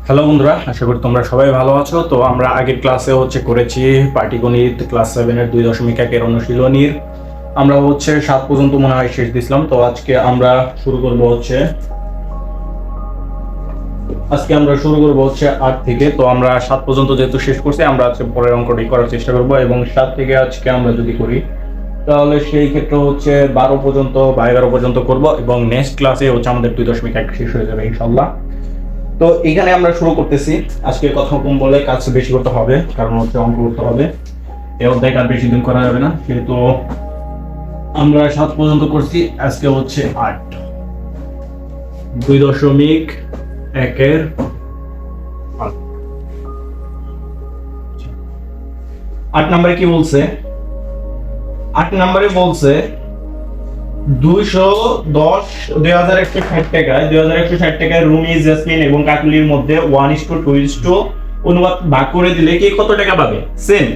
Hello বন্ধুরা, আশা করি তোমরা সবাই ভালো আছো। তো আমরা আগের ক্লাসে করেছি পাটিগণিত ক্লাস 7-এর 2.1 অনুশীলনীর আমরা 7 পর্যন্ত মনে হয় শেষ দিছিলাম। তো আজকে আমরা শুরু করব 8 থেকে। তো আমরা 7 পর্যন্ত যেহেতু শেষ করছি, আমরা আজকে পরের অঙ্কটি করার চেষ্টা করব এবং 7 থেকে আজকে আমরা যদি করি তাহলে সেই ক্ষেত্রে 12 পর্যন্ত বা 11 পর্যন্ত করব এবং নেক্সট ক্লাসে আমাদের 2.1 শেষ হয়ে যাবে ইনশাআল্লাহ। তো এখানে আমরা শুরু করতেছি। আজকে কথা কম বলে কাজ বেশি করতে হবে, কারণ অঙ্ক করতে হবে। এই অধ্যায় আর বেশি দিন করা যাবে না, কিন্তু আমরা 7 পর্যন্ত করছি। আজকে 8 2.1-এর 8 নম্বরে কি বলছে? 8 নম্বরে বলছে 2160 টাকায় রুমি, জেসমিন এবং কাকুলির মধ্যে 1:2 অনুপাত ভাগ করে দিলে কে কত টাকা পাবে? সেম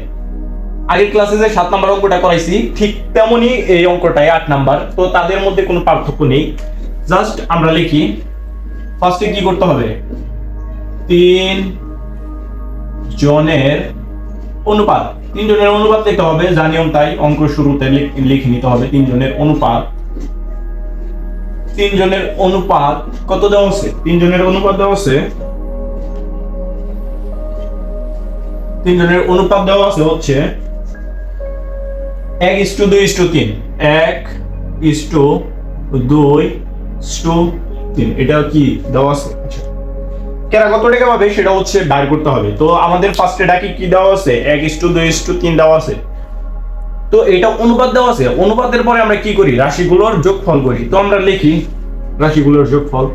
আগের ক্লাসে যে 7 নম্বর অঙ্কটা করাইছি ঠিক তেমনি এই অঙ্কটাই 8 নাম্বার। তো তাদের মধ্যে কোনো পার্থক্য নেই। জাস্ট আমরা লিখি, ফার্স্টে কি করতে হবে? 3 জনের অনুপাত, 3 জনের অনুপাত লিখতে হবে, যা নিয়ম তাই অঙ্ক শুরুতে লিখে নিতে হবে। 3 জনের অনুপাত, 3 জনের অনুপাত কত দেওয়া আছে? 3 জনের অনুপাত দেওয়া আছে, 3 জনের অনুপাত দেওয়া আছে 1:2:3, 1:2:3। এটা কি দেওয়া আছে? কেরা কত টাকা পাবে সেটা বাইর করতে হবে। তো আমাদের ফার্স্টে ডাকি কি দেওয়া আছে? 1:2:3 দেওয়া আছে। তো এটা অনুপাত দেওয়া আছে। অনুপাতের পরে আমরা কি করি? রাশিগুলোর যোগফল করি। তো আমরা লিখি রাশিগুলোর যোগফল।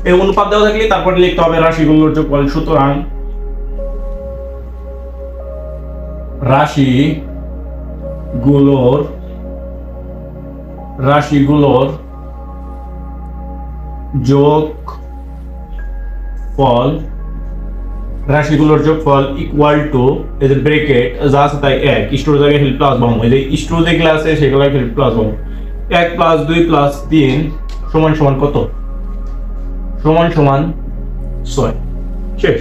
এই অনুপাত দেওয়া থাকলে তারপরে লিখতে হবে রাশিগুলোর যোগফল। সুতরাং রাশিগুলোর যোগফল ইকুয়াল টু এর ব্র্যাকেট যা আছে তাই 1 স্টোর জায়গায় হেল্প প্লাস বাম, এই যে স্টোর যেগুলো আছে সেগুলো হেল্প প্লাস বাম। 1 + 2 + 3 সমান কত? সমান 6। শেষ।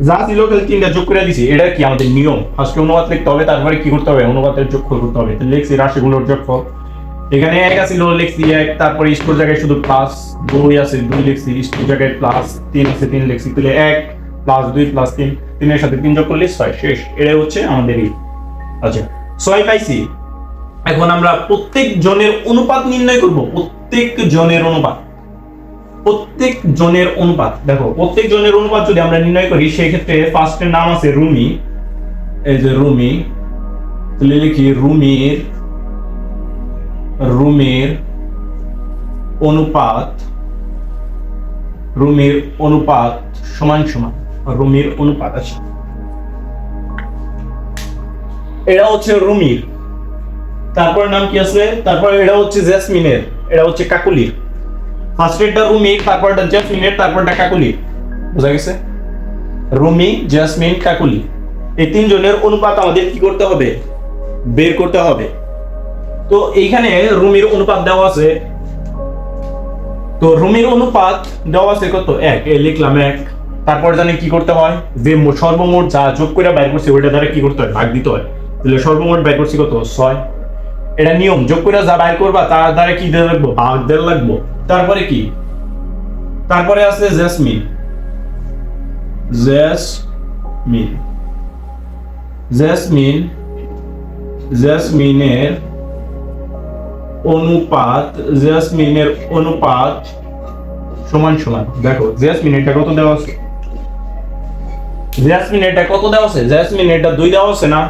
যা ছিল খালি 3টা যোগ করে দিছি। এটা কি আমাদের নিয়ম? ফার্স্টে অনুপাত লিখতে হবে, তারপরে কি করতে হবে? অনুপাতের যোগফল করতে হবে। তাহলে লিখছি রাশিগুলোর যোগফল। এখানে 1 আছে, লিখছি 1, তারপরে স্টোর জায়গায় শুধু প্লাস, 2 আছে 2 লিখছি, স্টোর জায়গায় প্লাস, 3 আছে 3 লিখছি। তাহলে 1 + 2 + 3, 3 এর সাথে 3 যোগ করলে 6। শেষ। এটাই আমাদের আচ্ছা 6 পাইছি। এখন আমরা প্রত্যেক জনের অনুপাত নির্ণয় করব। প্রত্যেক জনের অনুপাত দেখো, প্রত্যেক জনের অনুপাত যদি আমরা নির্ণয় করি সেই ক্ষেত্রে ফার্স্টের নাম আছে রুমি। এই যে রুমি, তাহলে লিখি রুমির অনুপাত সমান রুমির অনুপাত। আছে এটা রুমির। তারপর নাম কি আছে? তারপর এটা জেসমিনের, এটা কাকুলির। ফার্স্টেরটা রুমি, তারপরটা জেসমিনের, তারপরটা কাকুলির। বুঝা গেছে? রুমি, জেসমিন, কাকুলি, এই 3 জনের অনুপাত আমাদের কি করতে হবে? বের করতে হবে। তো এইখানে রুমির অনুপাত দেওয়া আছে। তো রুমির অনুপাত দেওয়া আছে কত? 1। এই লিখলাম 1। তারপর জানি কি করতে হয়? যে সর্বমোট যা যোগ করে বাইর করছি ওইটা দ্বারা কি করতে হয়? ভাগ দিতে হয়। তাহলে সর্বমোট বাইর করছি কত? 6। এটা নিয়ম, যোগ করে যা বাইর করবা তার দ্বারা কি দেওয়া লাগবে? ভাগ দেওয়া লাগবে। তারপরে কি? তারপরে আছে জেসমিনের অনুপাত সমান। দেখো জেসমিনেরটা কত দেওয়া আছে? জেসমিনেরটা 2 দেওয়া আছে না?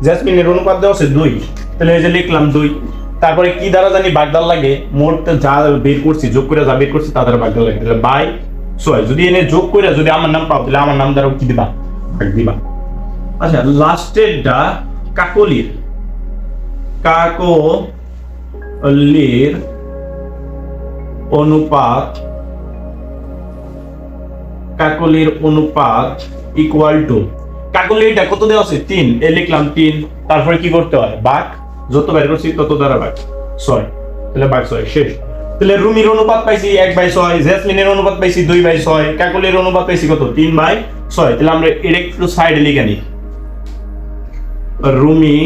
জেসমিনের অনুপাত দেওয়া আছে 2। তাহলে এই যে লিখলাম 2। তারপরে কি দ্বারা জানি ভাগ দেওয়া লাগে? মোট যা বের করছি, যোগ করে যা বের করছি তা দ্বারা ভাগ দেওয়া লাগে। তাহলে বাই 6। যদি এনে যোগ করে যদি আমার নাম পাও তাহলে আমার নাম দ্বারা কি দিবা? ভাগ দিবা। আচ্ছা, লাস্টেরটা কাকলির অনুপাত ইকুয়াল টু কাকলিরটা কত দেওয়া আছে? 3। এ লিখলাম 3। তারপরে কি করতে হয়? ভাগ, যত বের করছি তত দ্বারা ভাগ 6। তাহলে ভাগ 6। শেষ। তাহলে রুমির অনুপাত পাইছি 1/6, জেসমিনের অনুপাত পাইছি 2/6, কাকলির অনুপাত পাইছি কত 3/6। তাহলে আমরা এটা একটু সাইডে লিখে নিই। রুমি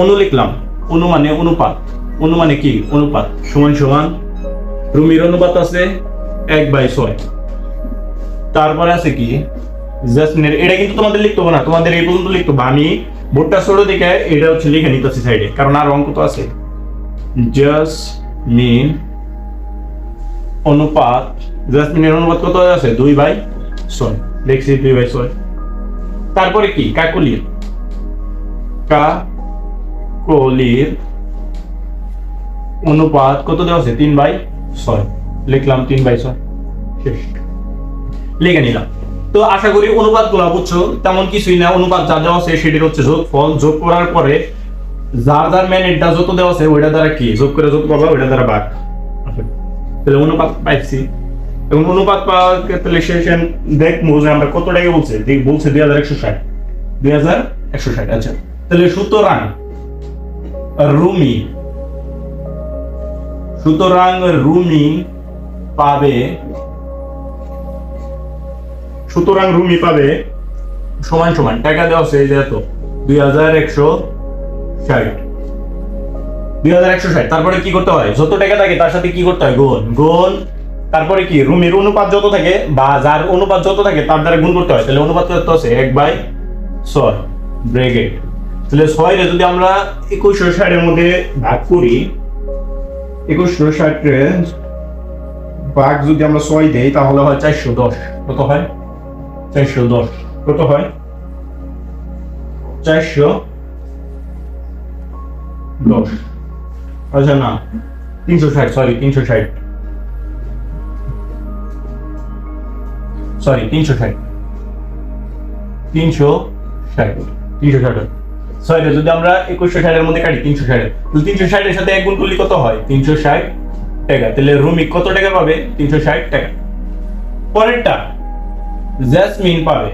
অনু লিখলাম, অনু মানে অনুপাত, অনু মানে কি অনুপাত, সমান সমান রুমির অনুপাত আছে 1/6। তারপরে আছে কি জেসমিনের, এটা কিন্তু তোমাদের লিখতে হবে না, তোমাদের এই পর্যন্ত লিখতে হবে। আমি বোর্ডটা ছোট দেখে এটা হচ্ছে লিখে নিতেছি সাইডে, কারণ আর অঙ্ক তো আছে। জেসমিন অনুপাত, জেসমিনের অনুপাত কত আছে 2/6, লিখছি 2/6। তারপরে কি কাকলির, কাকলির অনুপাত কত দেওয়া আছে 3/6, লিখলাম 3/6, শেষ, লিখে নিলাম। তো আশা করি অনুপাত গুলা বুঝছো, তেমন কিছুই না, অনুপাত যা দেওয়া আছে সেটির হচ্ছে যোগফল, যোগ করার পরে যার যার ম্যানেটটা যত দেওয়া আছে ওইটা দ্বারা কি যোগ করে যোগ করবা, ওইটা দ্বারা ভাগ। তাহলে অনুপাত পাইছি, এবং অনুপাত পাওয়ার ক্ষেত্রে শেষে দেখবো যে আমরা কত টাকা বলছে, বলছে 2160, 2160। আচ্ছা, তাহলে সুতরাং রুমি, সুতরাং রুমি পাবে, সুতরাং রুমি পাবে সমান সমান টাকা দেওয়া আছে যে এত 2160। তারপরে কি করতে হয়, যত টাকা থাকে তার সাথে কি করতে হয় গুণ, গুণ। তারপরে কি রুমির অনুপাত যত থাকে বা যার অনুপাত যত থাকে তার দ্বারা গুণ করতে হয়। তাহলে অনুপাত কত আছে 1/6 ব্র্যাকেট। তাহলে 6 রে যদি আমরা 2160 এর মধ্যে ভাগ করি, 2160 এর ভাগ যদি আমরা 6 দেই তাহলে হয় 410। কত হয় 410, কত হয় 410। আচ্ছা না 360, সরি 360, সরি 360, 360। সরি যদি আমরা 2160 এর মধ্যে কাটি 360, তাহলে 360 এর সাথে এক গুণ করলে কত হয় 360 টাকা। তাহলে রুমি কত টাকা পাবে 360 টাকা। পরেরটা জেসমিন পাবে,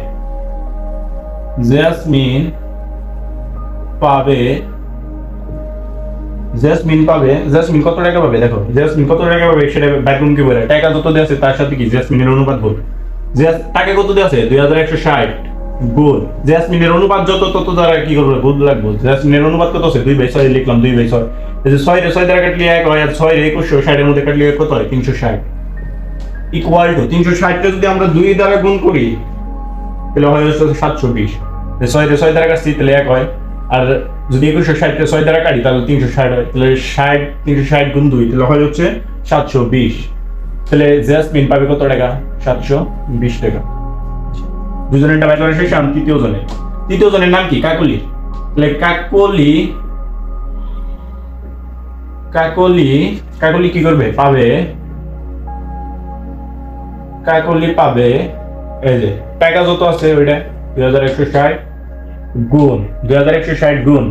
জেসমিন পাবে, জেসমিন পাবে, জেসমিন কত টাকা পাবে, দেখো জেসমিন কত টাকা পাবে সেটা ব্যাকরণ কি বলে, টাকা যত দেওয়া আছে তার সাথে কি জেসমিনের অনুপাত বল। টাকা কত দেওয়া আছে 2160 গুণ জেসমিনের অনুপাত যত তত দ্বারা কি করবে গুণ লাগবে। জেসমিনের অনুপাত কত আছে 2/6, লিখলাম 2/6। এই যে 6 রে 6 দ্বারা কাটলে 1 হয়, আর 6 রে 2160 এর মধ্যে কাটলে কত হয় 360, ইকুয়াল টু 360 কে যদি আমরা 2 দ্বারা গুণ করি তাহলে হয় 720। 6 রে 6 দ্বারা কাটছি তাহলে 1 হয়, আর যদি 2160 কে 6 দ্বারা কাটি তাহলে 360 হয়। তাহলে 360 গুণ 2 তাহলে হয় হচ্ছে 720। তাহলে জেসমিন পাবে কত টাকা 720 টাকা। দুজনেরটা বাই করা শেষ, আমি তৃতীয় জনের নাম কি কাকলি। তাহলে কাকলি কি করবে পাবে, কাকলি পাবে এই যে টাকা যত আছে ওইটা 2160 গুণ 2160 গুণ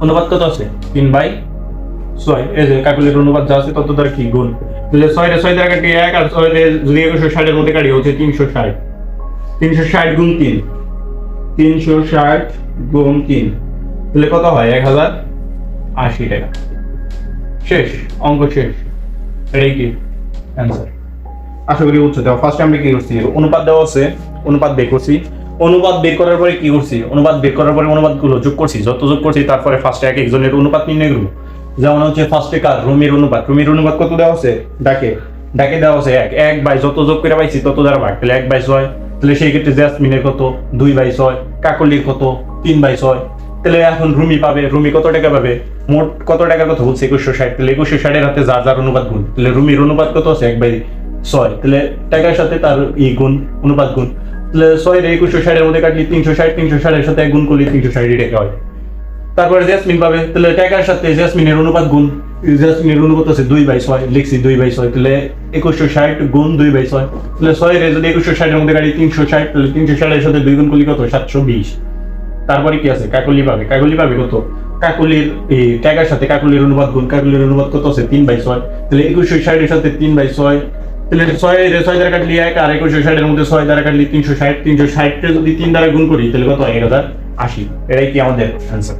অনুপাত কত আছে 3/6। এই যে কাকলির অনুপাত যা আছে তত দ্বারা কি গুণ। তাহলে 6 রে 6 দ্বারা কাটি 1, আর 6 রে যদি 2160 এর মধ্যে কাটি হচ্ছে 360, 360 গুণ 3, 360 গুণ 3 তাহলে কত হয় 1080 টাকা। শেষ, অঙ্ক শেষ। এটাই কি অ্যান্সার। আশা করি বুঝছো। দেখো ফার্স্টে আমরা কি করছি, অনুপাত দেওয়া আছে, অনুপাত বের করছি। অনুপাত বের করার পরে কি করছি, অনুপাত বের করার পরে অনুপাতগুলো যোগ করছি, যত যোগ করছি তারপরে ফার্স্টে এক একজনের অনুপাত নির্ণয় করব। যেমন হচ্ছে ফার্স্টে কার রুমির অনুপাত, রুমির অনুপাত কত দেওয়া আছে ডাকে দেওয়া আছে 1 বাই যত যোগ করে পাইছি তত দ্বারা ভাগ, তাহলে 1/6। তাহলে সেই ক্ষেত্রে জেসমিনের কত 2/6, কাকলির কত 3/6। তাহলে এখন রুমি পাবে, রুমি কত টাকা পাবে, মোট কত টাকার কথা বলছে 2160। তাহলে 2160 এর হাতে যার যার অনুপাত গুণ, তাহলে রুমির অনুপাত কত আছে 1/6। তাহলে টাকার সাথে তার গুণ অনুপাত গুণ। তাহলে 6 রে 2160 এর মধ্যে কাটলি 360, 360 এর সাথে এক গুণ করলে 360 টাকা হয়। তারপরে জেসমিন পাবে, তাহলে টাকার সাথে জেসমিনের অনুপাত গুণ, জেসমিনের অনুপাত আছে 2/6, লিখছি 2/6। তাহলে 2160 গুণ 2/6। তাহলে 6 রে যদি 2160 এর মধ্যে কাটি 360, তাহলে 360 এর সাথে 2 গুণ করলে কত 720। তারপরে কি আছে কাকলি পাবে, কাকলি পাবে কত, কাকলির এই টাকার সাথে কাকলির অনুপাত গুণ, কাকলির অনুপাত কত আছে 3/6। তাহলে 2160 এর সাথে 3/6, তাহলে 6 রে 6 দ্বারা কাটলি 1, আর 2160 এর মধ্যে 6 দ্বারা কাটলি 360, 360 কে যদি 3 দ্বারা গুণ করি তাহলে কত হয় 1080। এটাই কি আমাদের অ্যানসার।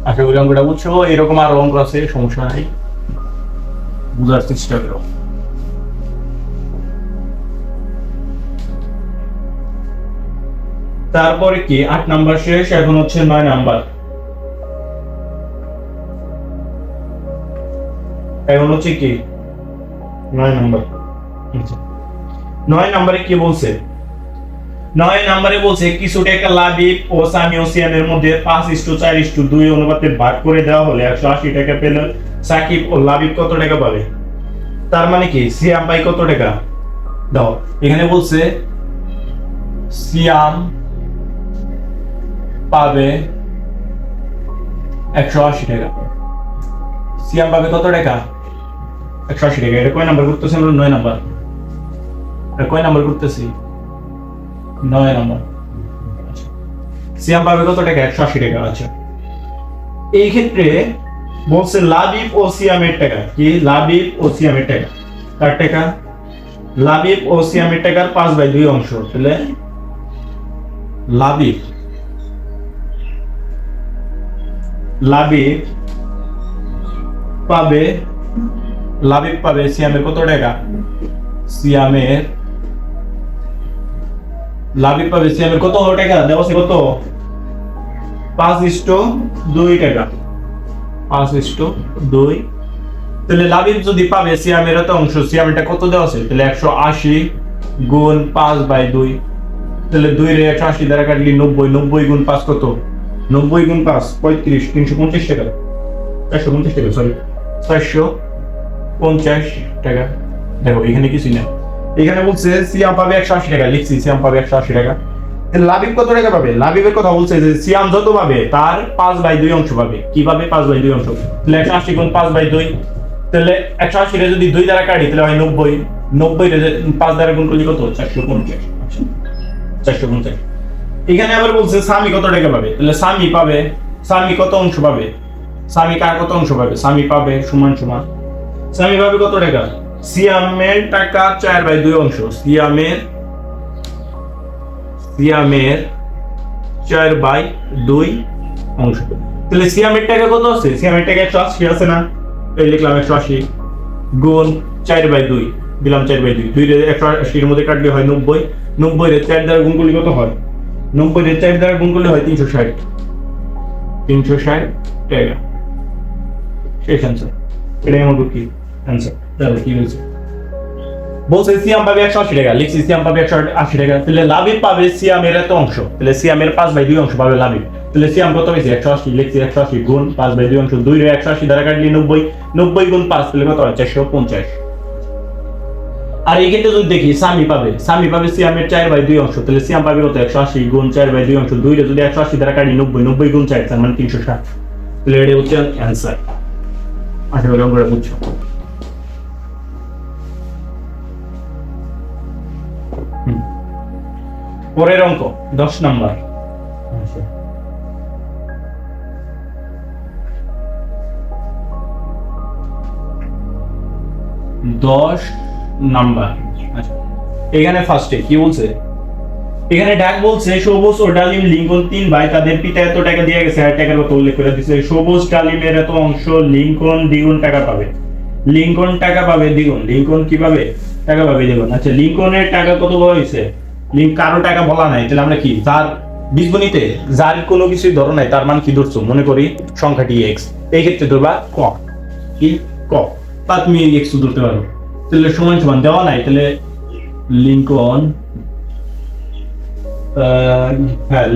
আশা করি অঙ্কটা বুঝছো। এরকম আরো অঙ্ক আছে, সমস্যা নাই, বুঝার চেষ্টা করো। তারপরে কি 8 নাম্বার শেষ, এখন হচ্ছে 9 নাম্বার। এখন হচ্ছে কি 9 নাম্বার। 9 নাম্বারে কি বলছে? 9 নাম্বারে বলছে কিছু টাকা লাবিব ও সামি ও সিয়ামের মধ্যে 5:4:2 অনুপাতে ভাগ করে দেওয়া হলে 180 টাকা পেলে সাকিব ও লাবিব কত টাকা পাবে? তার মানে কি সিয়াম ভাই কত টাকা দাও, এখানে বলছে সিয়াম পাবে 180 টাকা। সিয়াম পাবে কত টাকা? 180 টাকা। এটা কয় নাম্বার করতেছি আমরা? 9 নাম্বার। এটা কয় নাম্বার করতেছি? 9 নাম্বার। আচ্ছা, সিয়াম পাবে কত টাকা? 180 টাকা। আচ্ছা, এই ক্ষেত্রে বলছে লাবিব ও সিয়ামের টাকা কি? লাবিব ও সিয়ামের টাকা কার টাকা? লাবিব ও সিয়ামের টাকার 5/2 অংশ। তাহলে লাবিব পাবে সিয়ামের কত টাকা? লাবিব পাবে সিয়ামের কত টাকা? দেওয়া আছে কত? 5:2 টাকা। 5:2। তাহলে লাবিব যদি পাবে সিয়ামের এত অংশ, সিয়ামেরটা কত দেওয়া আছে? তাহলে 180 গুণ 5/2। তাহলে 2 রে 180 দ্বারা কাটলি 90, 90 গুণ 5 কত? 90 গুণ 5 35, 350 টাকা। 450 টাকা, সরি 450 টাকা। দেখো এখানে কিছুই না, এখানে বলছে সিয়াম পাবে 180 টাকা, লিখছি সিয়াম পাবে 180 টাকা। লাবিব কত টাকা পাবে? লাবিবের কথা বলছে যে সিয়াম যত পাবে তার 5/2 অংশ পাবে। কিভাবে 5/2 অংশ? তাহলে 180 গুণ 5/2, তাহলে 180 রে যদি 2 দ্বারা কাটি তাহলে হয় 90, 90 রে 5 দ্বারা গুণ করলে কত? 450। 450। এখানে আবার বলছে সামি কত টাকা পাবে? তাহলে সামি কত অংশ পাবে? সামি কার কত অংশ পাবে? সামি পাবে সমান সামি পাবে কত টাকা? সিয়ামের টাকা 4/2 অংশ। সিয়ামের 4/2 অংশ। তাহলে সিয়ামের টাকা কত আছে? সিয়ামের টাকা 180 আছে না? এই লিখলাম 180 গুণ 4/2, দিলাম 4/2। 2 রে 180 এর মধ্যে কাটলে হয় 90, 90 রে 4 দ্বারা গুণ করলে কত হয়? 90 রে 4 দ্বারা গুণ করলে হয় 360 টাকা। শেষ অ্যান্সার। এটাই আমাদের কি অ্যান্সার। তাহলে কি হয়েছে? বলছে সিয়াম পাবে 180 টাকা, লিখছি সিয়াম পাবে 180 টাকা। তাহলে লাবিব পাবে সিয়ামের এত অংশ, তাহলে সিয়ামের 5/2 অংশ পাবে লাবিব। তাহলে সিয়াম কত হয়েছে? 180, লিখছি 180 গুণ 5/2 অংশ। 2 রে 180 দ্বারা কাটলি 90, 90 গুণ 5 তাহলে কত হয়? 450। আর এই ক্ষেত্রে যদি দেখি সামি পাবে সিয়ামের 4/2 অংশ, তাহলে সিয়াম পাবে কত? 180 গুণ 4/2 অংশ। 2 রে যদি 180 দ্বারা কাটি 90, 90 গুণ 4 তার মানে 360। তাহলে এটা হচ্ছে অ্যান্সার। আশা করি অঙ্কটা বুঝছো। পরের অঙ্ক 10 নাম্বার। 10 নাম্বার। আচ্ছা, এখানে ফার্স্টে কি বলছে? এখানে ডাক বলছে সবুজ ও ডালিম লিঙ্কন 3 ভাই, তাদের পিতা এত টাকা দিয়ে গেছে, আর টাকার কথা উল্লেখ করে দিয়েছে। সবুজ ডালিমের এত অংশ, লিঙ্কন দ্বিগুণ টাকা পাবে। লিঙ্কন টাকা পাবে দ্বিগুণ। লিঙ্কন কি পাবে? টাকা পাবে দ্বিগুণ। আচ্ছা, লিঙ্কনের টাকা কত বড় হয়েছে? কারো টাকা বলা নাই, তাহলে আমরা কি যার বীজগণিতে যার কোনো কিছুই ধরো নাই, তার মান কি ধরছো? মনে করি সংখ্যাটি x, এই ক্ষেত্রে ধরবা ক। কি ক? তা তুমি x ধরতে পারো। তাহলে সমান দেওয়া নাই, তাহলে লিঙ্কন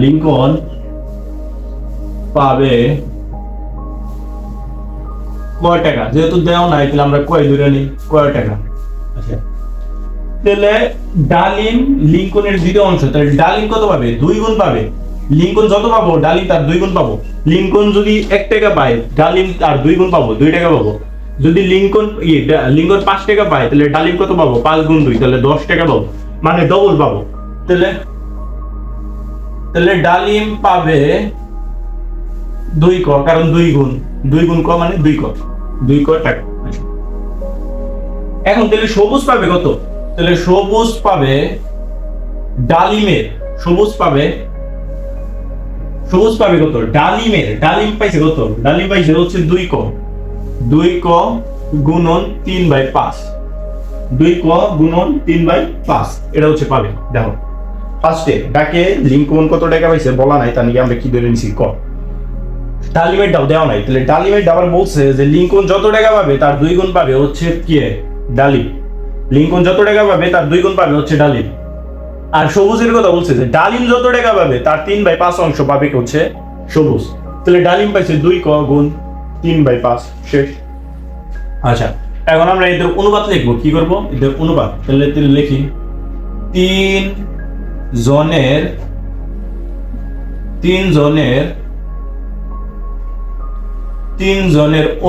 লিঙ্কন পাবে কয় টাকা? যেহেতু দেওয়া নাই তাহলে আমরা কয় ধরে নিই, কয় টাকা। আচ্ছা, তাহলে ডালিম লিঙ্কনের 2 অংশ, তাহলে ডালিম কত পাবে? 2 গুণ পাবে। লিঙ্কন যত পাবো ডালিম তার 2 গুণ পাবো। লিঙ্কন যদি 1 টাকা পায়, ডালিম তার 2 গুণ পাবো, 2 টাকা পাবো। যদি লিঙ্কন 5 টাকা পায়, তাহলে ডালিম কত পাবো? 5 গুণ 2, তাহলে 10 টাকা পাবো, মানে ডবল পাবো। তাহলে ডালিম পাবে 2 ক, কারণ 2 গুণ ক মানে 2 ক টাকা। এখন তাহলে সবুজ পাবে কত? তাহলে সবুজ পাবে সবুজ পাবে কত? ডালিম পাইছে কত? ডালিম পাইছে হচ্ছে 2 ক। 2 ক গুণন 3/5। 2 ক গুণন 3/5 এটা হচ্ছে পাবে। দেখো ফার্স্টে ডাকে লিঙ্কন কত টাকা পাইছে বলা নাই, তা নিয়ে আমরা কি ধরে নিছি ক। ডালিমের ডাও দেওয়া নাই, তাহলে ডালিমের ডাবার বলছে যে লিঙ্কন যত টাকা পাবে তার 2 গুণ পাবে হচ্ছে কি ডালিম। লিঙ্কন যত টাকা পাবে তার 2 গুণ পাবে হচ্ছে ডালিম। আর সবুজের কথা বলছে যে ডালিম যত টাকা পাবে তার 3/5 অংশ পাবে হচ্ছে সবুজ। তাহলে ডালিম পাইছে 2 ক গুণ 3/5 শেষ। আচ্ছা এখন আমরা এদের অনুপাত লিখবো। কি করব? এদের অনুপাত। তাহলে লিখি 3 জনের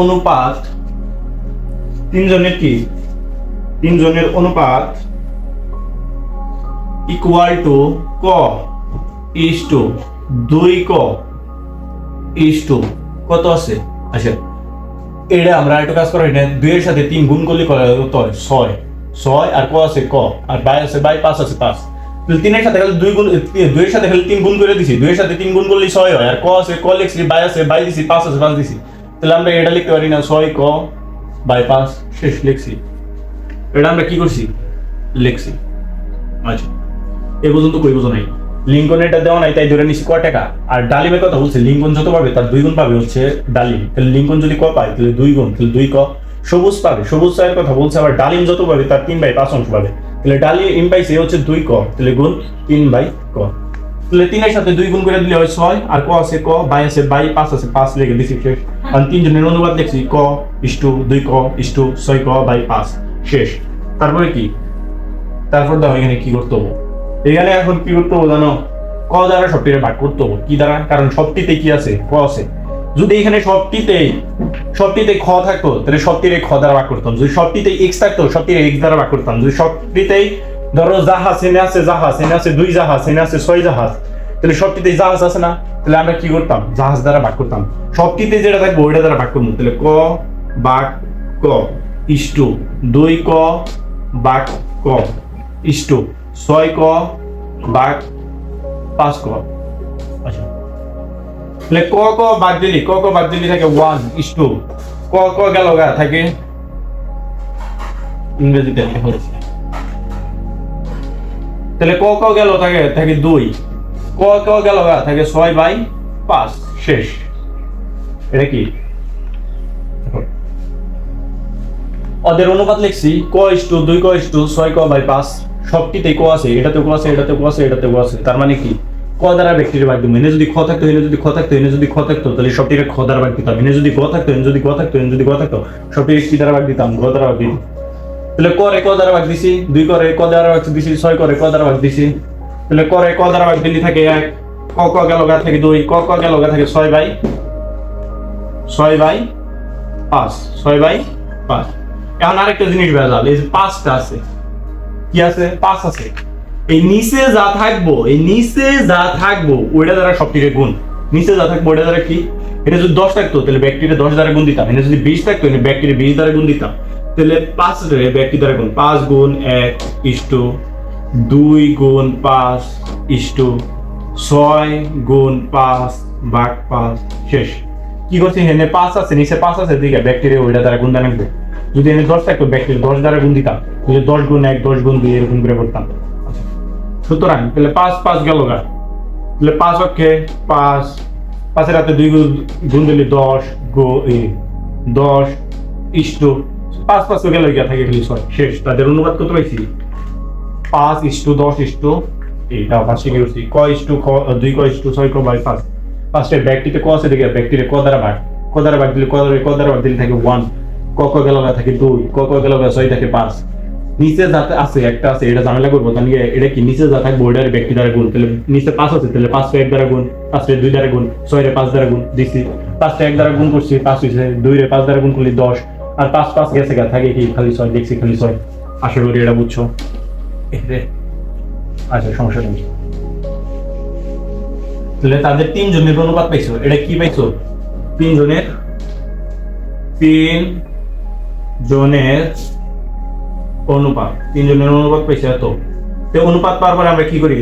অনুপাত, 3 জনের কি? 3 জনের অনুপাত ইকুয়াল টু ক ইস টু 2 ক ইস টু কত আছে? আচ্ছা এটা আমরা একটু কাজ করো, এটা 2 এর সাথে 3 গুণ করলে কত হয়? 6। 6 আর ক আছে ক, আর বাই আছে বাই, 5 আছে 5। তাহলে 3 এর সাথে খালি 2 গুণ, 2 এর সাথে খালি 3 গুণ করে দিছি। 2 এর সাথে 3 গুণ করলে 6 হয়, আর ক আছে ক লিখছি, বাই আছে বাই দিছি, 5 আছে 5 দিছি। তাহলে আমরা এটা লিখতে পারি না 6 ক বাই 5 শেষ লিখছি। এটা আমরা কি করছি? লিখছি। আচ্ছা এই পর্যন্ত কই বুঝো নাই। লিঙ্কন এটা দেওয়া নাই তাই ধরে নিছি ক টাকা। আর ডালিমের কথা বলছে লিঙ্কন যত পাবে তার 2 গুণ পাবে হচ্ছে ডালিম। তাহলে লিঙ্কন যদি ক পায় তাহলে 2 গুণ, তাহলে 2 ক। সবুজ পাবে, সবুজ চায়ের কথা বলছে আবার ডালিম যত পাবে তার 3/5 অংশ পাবে। তাহলে ডালিম পাইছে হচ্ছে 2 ক, তাহলে গুণ 3/ক। তাহলে 3 এর সাথে 2 গুণ করে দিলে হয় 6, আর ক আছে ক, বাই আছে বাই, 5 আছে 5 লিখে দিছি শেষ। আর 3 জনের অনুপাত লিখছি ক ইস টু 2 ক ইস টু 6 ক বাই 5 শেষ। তারপরে কি? তারপর দাও এখানে কি করতে হবে? এখানে এখন কি করতে হবে জানো? ক দ্বারা সবটিকে ভাগ করতে হবে। কি দ্বারা? কারণ সবটিতে কি আছে? ক আছে। যদি এখানে সবটিতে খ থাকতো তাহলে সবটিতে খ দ্বারা ভাগ করতাম। যদি সবটিতে x থাকতো সবটিতে x দ্বারা ভাগ করতাম। যদি সবটিতেই ধরো জাহাজ এনে আছে, 2 জাহাজ এনে আছে 6 জাহাজ, তাহলে সবটিতে জাহাজ আছে না? তাহলে আমরা কি করতাম? জাহাজ দ্বারা ভাগ করতাম। সবটিতে যেটা থাকবে ওইটা দ্বারা ভাগ করবো। তাহলে ক ভাগ ক ইস টু 2 ক ভাগ ক ইস টু 6 ক ভাগ 5 ক। আচ্ছা তাহলে ক বাদ দিলি থাকে 1 ইস টু ক গেল গা থাকে ইংরেজিতে লেখা হয়েছে। তাহলে ক গেল থাকে 2, ক গেল গা থাকে 6/5 শেষ। এটা কি? ওদের অনুপাত লিখছি ক ইস টু 2 ক ইস টু 6 ক বাই 5। সবটিতে ক আছে, এটাতে ক আছে, এটাতে ক আছে, এটাতে ক আছে। তার মানে কি? ক দ্বারা ব্যক্তির ভাগ দিব। এনে যদি খ থাকতো, এনে যদি খ থাকতো, এনে যদি খ থাকতো, তাহলে সবটিকে খ দ্বারা ভাগ দিতাম। এনে যদি ক থাকতো, এনে যদি ক থাকতো, এনে যদি ক থাকতো, সবটিকে কি দ্বারা ভাগ দিতাম? গ দ্বারা ভাগ দিতাম। তাহলে ক রে ক দ্বারা ভাগ দিছি, 2 ক রে ক দ্বারা ভাগ দিছি, 6 ক রে ক দ্বারা ভাগ দিছি। তাহলে ক রে ক দ্বারা ভাগ দিলি থাকে 1, ক গেল গা থাকে 2, ক গেল গা থাকে 6/5 6/5। এখন আরেকটা জিনিস ভেজাল, এই যে 5টা আছে। কি আছে? 5 আছে। এই নিচে যা থাকবো ওইটা দ্বারা সবটিকে গুণ। নিচে যা থাকবো ওইটা দ্বারা কি? এটা যদি 10 থাকতো তাহলে ব্যাকটিরে 10 দ্বারা গুণ দিতাম। এটা যদি 20 থাকতো তাহলে ব্যাকটিরে 20 দ্বারা গুণ দিতাম। তাহলে 5 রে ব্যাকটি দ্বারা গুণ, 5 গুণ 1 ইস টু 2 গুণ 5 ইস টু 6 গুণ 5 ভাগ 5 শেষ। কি করছি? এখানে 5 আছে, নিচে 5 আছে, দিকে ব্যাকটিরে ওইটা দ্বারা গুণ দাঁড়াবে। যদি এনে 10 থাকতো ব্যাকটিরে 10 দ্বারা গুণ দিতাম। তাহলে 10 গুণ 1 10 গুণ 2 এরকম করে করতাম। সুতরাং তাহলে 5 গেল গা, তাহলে 5 অক্ষে 5 এর হাতে 2 গুণ দিলে 10 ইস টু 5 গেল গিয়া থাকে খালি 6 শেষ। তাদের অনুপাত কত পাইছি? 5 ইস টু 10 ইস টু এইটা পাশে কি করছি? ক ইস টু 2 ক ইস টু 6 ক বাই 5। ফার্স্টে ব্যাকটিতে ক আছে, দেখে ব্যাকটিরে ক দ্বারা ভাগ দিলে ক দ্বারা ভাগ দিলে থাকে 1, ক গেল গা থাকে 2, ক গেল গা 6 থাকে 5। নিচে যাতে আছে একটা আছে, এটা ঝামেলা করবো। তাহলে এটা কি? নিচে যা থাকবে ওইটার ব্যক্তি দ্বারা গুণ। তাহলে নিচে 5 আছে, তাহলে 5 1 দ্বারা গুণ, 5 2 দ্বারা গুণ, 6 5 দ্বারা গুণ দিছি। 5 1 দ্বারা গুণ করছি 5 হইছে, 2 5 দ্বারা গুণ করলে 10, আর 5 গেছে গা থাকে কি? খালি 6 দেখছি, খালি 6। আশা করি এটা বুঝছো। আচ্ছা সমস্যা নেই। তাহলে তাদের 3 জনের অনুপাত পাইছো। এটা কি পাইছো? 3 জনের অনুপাত। 3 জনের অনুপাত পাইছে এত। তো অনুপাত পাওয়ার পরে আমরা কি করি?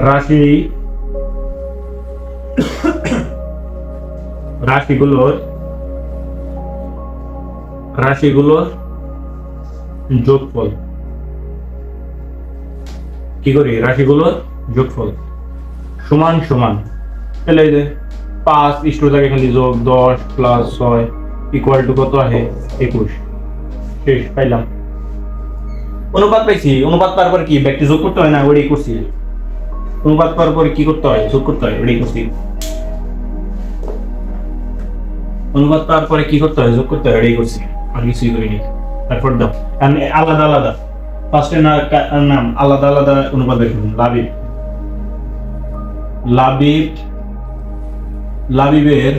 রাশি রাশিগুলোর যোগফল কি করি, রাশিগুলোর যোগফল সমান সমান, তাহলে এই যে 5 ইস্টোর জায়গায় খালি যোগ 10 প্লাস 6 ইকুয়াল টু কত আছে 21। শেষ, পাইলাম। অনুপাত পাইছি, অনুপাত পাওয়ার পর কি ব্যাকটি যোগ করতে হয় না, ওটাই করছি। অনুপাত পাওয়ার পর কি করতে হয়, যোগ করতে হয়, ওটাই করছি। অনুপাত পাওয়ার পরে কি করতে হয়, যোগ করতে হয়, ওটাই করছি, আর কিছুই করিনি। তারপর দাও আলাদা আলাদা, ফার্স্টের নাম আলাদা আলাদা অনুপাত বের করুন। লাবিবের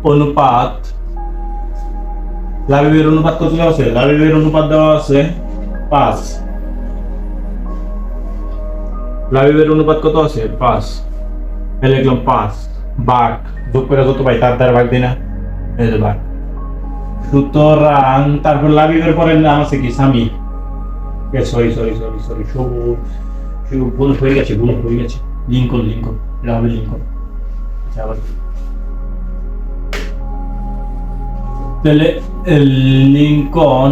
অনুপাত কত দেওয়া আছে? লাবিবের অনুপাত দেওয়া আছে 5। লাবিবের অনুপাত কত আছে? 5। লিখলাম 5 ভাগ, যোগ করে যত পাই তার দ্বারা ভাগ দিই না, এই যে ভাগ। সুতরাং তারপর লাবিবের পরে নাম আছে কি? স্বামী। সরি সবুজ, ভুল হয়ে গেছে। লিঙ্কন, এটা হবে লিঙ্কন। আচ্ছা, আবার তাহলে লিঙ্কন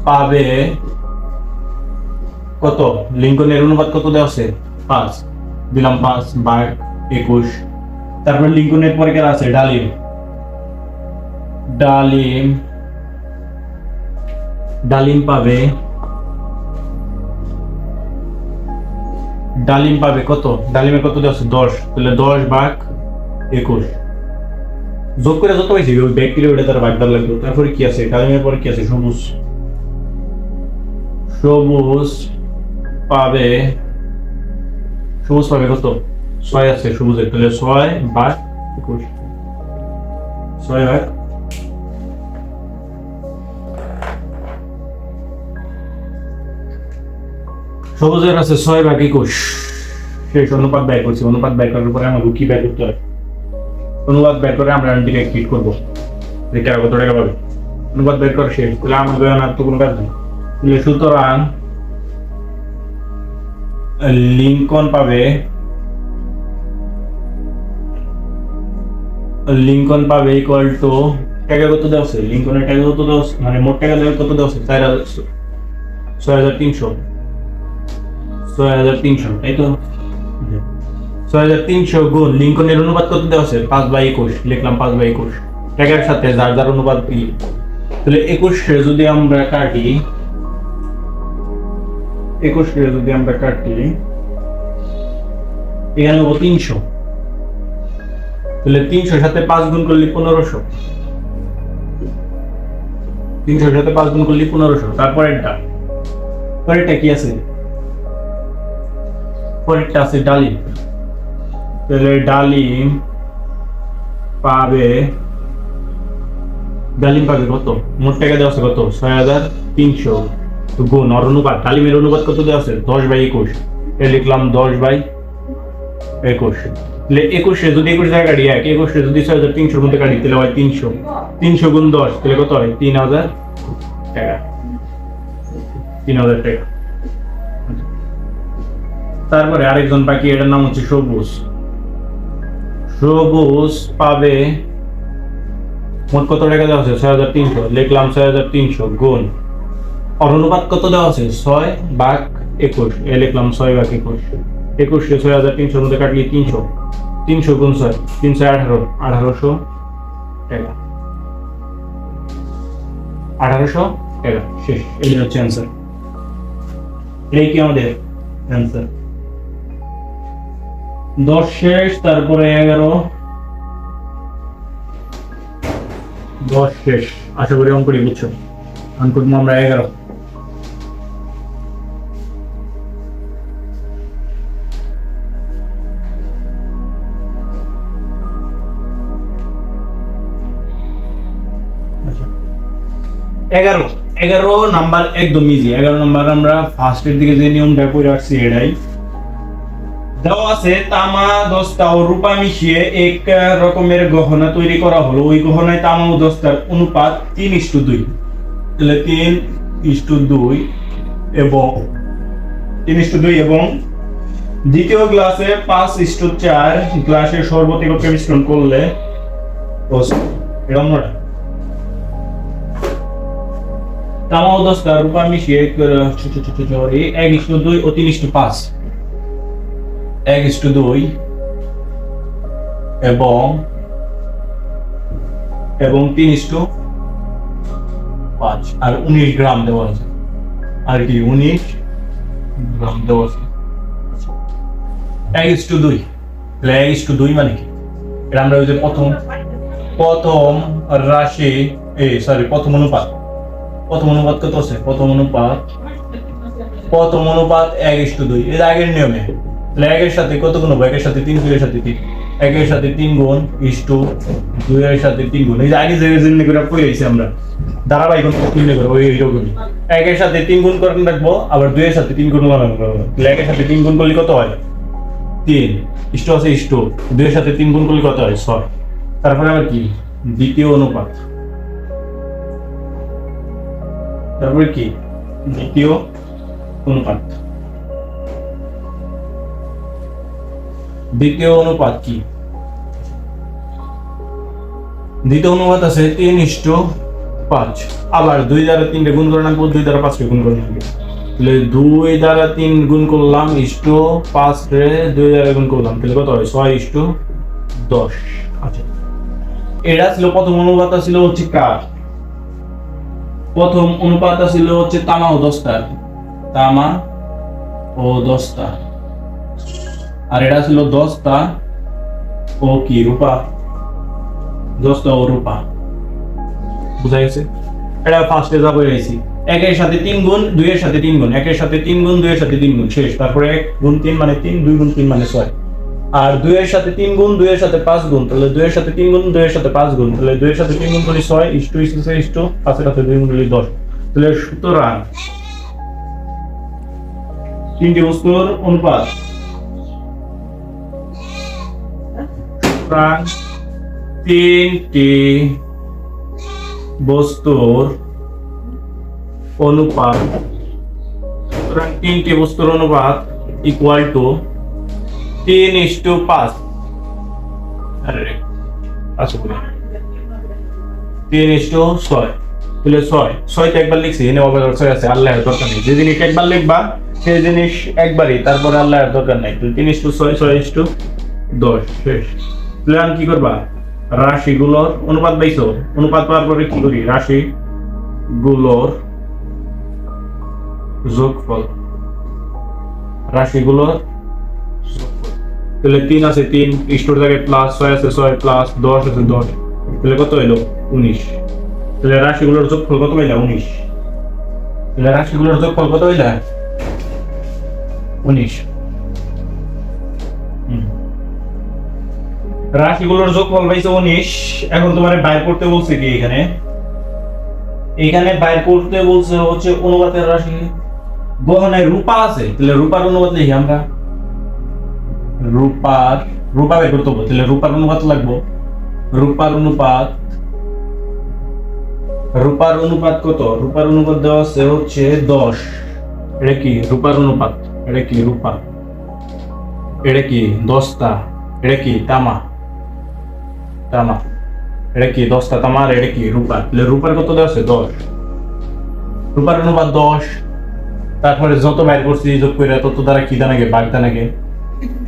পাবে কত? লিঙ্কনের অনুপাত কত দেওয়া আছে? 5। দিলাম 5 ভাগ 21। তারপর লিঙ্কনের পরে কারা আছে? ডালিম পাবে কত? ডালিমের কত দেওয়া আছে? 10। তাহলে 10 ভাগ 21। যোগ করে যত পাইছি ওই ব্যাকটেরিয়া ওটা তার ভাগ দেওয়া লাগবে। তারপরে কি আছে? ডালিমের পরে কি আছে? সবুজ পাবে কত? 6 আছে সবুজের, তাহলে 6 ভাগ 21। 6 ভাগ সবুজের আছে 6 ভাগ 21। শেষ। অনুপাত ব্যয় করছি। অনুপাত ব্যয় করার পরে আমাকে কি ব্যয় করতে হয়? অনুপাত ব্যয় করে আমরা ডিরেক্ট হিট করবো, এটা কত টাকা পাবে। অনুপাত ব্যয় করা শেষ। তাহলে আমাদের আর তো কোনো কাজ নেই। সুতরাং লিঙ্কন পাবে ইকুয়াল টু, টাকা কত দেওয়া আছে? লিঙ্কনের টাকা কত দেওয়া আছে, মানে মোট টাকা দেওয়া কত দেওয়া আছে? 6,300, তাই তো? 6,300 গুণ লিঙ্কনের অনুপাত কত দেওয়া আছে? 5/21। লিখলাম 5/21 টাকার সাথে যার অনুপাত দিই। তাহলে 21 যদি আমরা কাটি, এখানে হবো 300। তাহলে 300 সাথে 5 গুণ করলে 1500। 300 সাথে 5 গুণ করলে 1500। পরেরটা কি আছে? পরেরটা আছে ডালিম। তাহলে ডালিম পাবে কত? মোট টাকা দেওয়া আছে কত? 6,300 গুণ আর অনুপাত। ডালিমের অনুপাত কত দেওয়া আছে? 10/21। লিখলাম 10/21। তাহলে 21 যদি 21 জায়গায় কাটি, 21 যদি 6,300 মধ্যে কাটি, তাহলে হয় 300 গুণ 10, তাহলে কত হয়? 3,000 টাকা। 3,000 টাকা। তারপরে আরেকজন বাকি, এটার নাম হচ্ছে সবুজ পাবে মোট কত টাকা দেওয়া আছে? 6,300। লিখলাম 6,300 গুণ অনুপাত কত দেওয়া আছে? 6/21। লিখলাম 6/21। 21 6,300 মধ্যে কাটলে 300 গুণ 6, 318 টাকা। 1800 টাকা। শেষ। এই হচ্ছে অ্যান্সার। এই কি আমাদের অ্যান্সার? 10 শেষ। তারপরে 11। 10 শেষ। আশা করি অঙ্কটি বুঝছো। অঙ্ক আমরা 11। এগারো নাম্বার একদম ইজি। 11 নাম্বার আমরা ফার্স্টের দিকে যে নিয়মটা করে আসছি এটাই দেওয়া আছে। তামা 10টা ও রূপা মিশিয়ে এক রকমের গহনা তৈরি করা হলো। ওই গহনায় তামা ও 10টার অনুপাত 3:2। তাহলে 3:2 এবং 3:2 এবং দ্বিতীয় গ্লাসে 5:4 গ্লাসের শরবত একত্রে মিশ্রণ করলে এরকম না তামা ও দস্তা রূপা মিশিয়ে 1:2 ও 3:5 1:2 এবং 3:5 আর 19 গ্রাম দেওয়া আছে আর কি 19 গ্রাম দেওয়া আছে 1:2 তাহলে 1:2 মানে কি এটা আমরা ওই যে প্রথম রাশি প্রথম অনুপাত কত আছে প্রথম অনুপাত 1:2 এর আগের নিয়মে তাহলে 1 এর সাথে কত গুণ হবে 1 এর সাথে 3 2 এর সাথে 3 1 এর সাথে 3 গুণ ইসটু 2 এর সাথে 3 গুণ এই যে আগে যে জিনিস করে কইছি আমরা ধারাবাহিক গুণ করলে করে ওই এইরকমই 1 এর সাথে 3 গুণ করে রাখবো আবার 2 এর সাথে 3 গুণ করব তাহলে 1 এর সাথে 3 গুণ করলে কত হয় 3 ইসটু আছে ইসটু 2 এর সাথে 3 গুণ করলে কত হয় 6 তারপরে আবার কি দ্বিতীয় অনুপাত তারপরে কি দ্বিতীয় অনুপাত কি দ্বিতীয় অনুপাত আছে 3:5 আবার 2 দ্বারা 3 গুণ করে রাখবো 2 দ্বারা 5 গুণ করে রাখবো তাহলে 2 দ্বারা 3 গুণ করলাম ইসটু 5 রে 2 দ্বারা গুণ করলাম তাহলে কত হয় 6:10 আচ্ছা এটা ছিল প্রথম অনুপাত ছিল হচ্ছে কার প্রথম অনুপাত ছিল হচ্ছে তামা ও দস্তা আর এটা ছিল দস্তা ও কি রূপা দস্তা ও রূপা বুঝা গেছে এটা ফার্স্টে যাব এসেছি 1 এর সাথে 3 গুণ 2 এর সাথে 3 গুণ 1 এর সাথে 3 গুণ 2 এর সাথে 3 গুণ শেষ তারপরে 1 গুণ 3 মানে 3 2 গুণ 3 মানে 6 আর 2 এর সাথে 3 গুণ 2 এর সাথে 5 গুণ তাহলে 2 এর সাথে 3 গুণ 2 এর সাথে 5 গুণ তাহলে 2 এর সাথে 3 গুণ করলে 6 ইসটু 5 এর সাথে 2 গুণ করলে 10 তাহলে সুতরাং তিনটি বস্তুর অনুপাত তিনটি বস্তুর অনুপাত ইকুয়াল টু 3:5 আচ্ছা 3:6 তাহলে 6 তে একবার লিখছি এনে আবার 6 আছে আল্লাহর দরকার নেই যে জিনিস একবার লিখবা সেই জিনিস একবারই তারপর আল্লাহর দরকার নাই তাহলে 3:6 6:10 শেষ প্ল্যান কি করবা রাশিগুলোর অনুপাত পাইছো অনুপাত পাওয়ার পরে কি করি রাশিগুলোর যোগফল তাহলে 3 আছে 3 ইস্টোর জায়গায় প্লাস 6 আছে 6 প্লাস 10 আছে 10 তাহলে কত হলো 19 তাহলে রাশিগুলোর যোগফল কত হইলো 19 তাহলে রাশিগুলোর যোগফল কত হইলো 19 রাশিগুলোর যোগফল পাইছো 19 এখন তোমারে বাইর করতে বলছে কি এখানে বাইর করতে বলছে হচ্ছে অনুপাতের রাশি গহনায় রূপা আছে তাহলে রূপার অনুপাত লিখি আমরা রূপা বের করতে হবে তাহলে রূপার অনুপাত লাগবো রূপার অনুপাত কত রূপার অনুপাত দেওয়া আছে হচ্ছে 10 এটা কি রূপার অনুপাত এটা কি রূপা এটা কি দস্তা এটা কি তামা এটা কি দস্তা তামা আর এটা কি রূপা তাহলে রূপার কত দেওয়া আছে 10 রূপার অনুপাত 10 তারপরে যত বাইর করছি যোগ করে তত দ্বারা কি দানাগে ভাগ দানাগে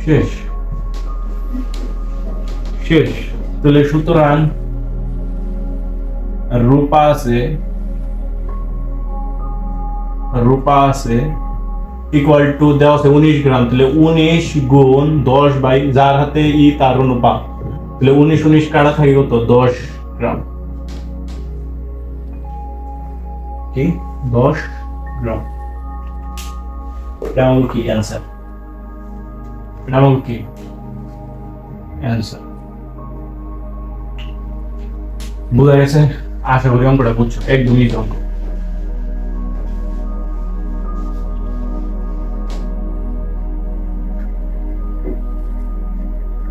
শেষ তাহলে সুতরাং রূপা আছে ইকুয়াল টু দেওয়া আছে 19 গ্রাম তাহলে 19 গুণ 10 বাই যার হাতে তার অনুপাত তাহলে 19 কাটা থাকে কত 10 গ্রাম কি 10 গ্রাম এটা হলো কি অ্যান্সার বুঝা গেছে আশা করি অঙ্কটা বুঝছো একদমই অঙ্ক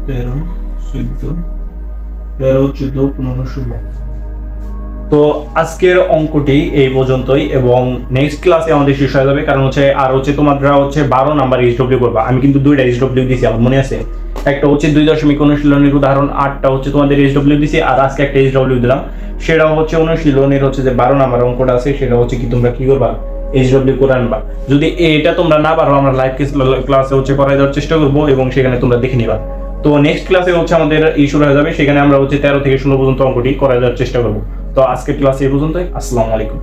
13, 14, 15, 16, তো আজকের অঙ্কটি এই পর্যন্তই, এবং নেক্সট ক্লাসে আমাদের শেষ হয়ে যাবে, কারণ হচ্ছে আর হচ্ছে তোমরা হচ্ছে 12 নাম্বার এইচডব্লিউ করবা। আমি কিন্তু 2টা এইচডব্লিউ দিছি, আমার মনে আছে। একটা হচ্ছে 2.0 অনুশীলনের উদাহরণ 8টা হচ্ছে তোমাদের এইচডব্লিউ দিছি, আর আজকে একটা এইচডব্লিউ দিলাম, সেটাও হচ্ছে অনুশীলনের হচ্ছে যে 12 নাম্বার অঙ্কটা আছে, সেটা হচ্ছে কি তোমরা কি করবা, এইচডব্লিউ করে আনবা। যদি এটা তোমরা না পারো, আমরা লাইভ ক্লাসে হচ্ছে করাই দেওয়ার চেষ্টা করবো, এবং সেখানে তোমরা দেখে নিবা। তো নেক্সট ক্লাসে হচ্ছে আমাদের শুরু হয়ে যাবে, সেখানে আমরা হচ্ছে 13 থেকে 16 পর্যন্ত অঙ্কটি করাই দেওয়ার চেষ্টা করবো। তো আজকের ক্লাস এই পর্যন্তই। আসসালামু আলাইকুম।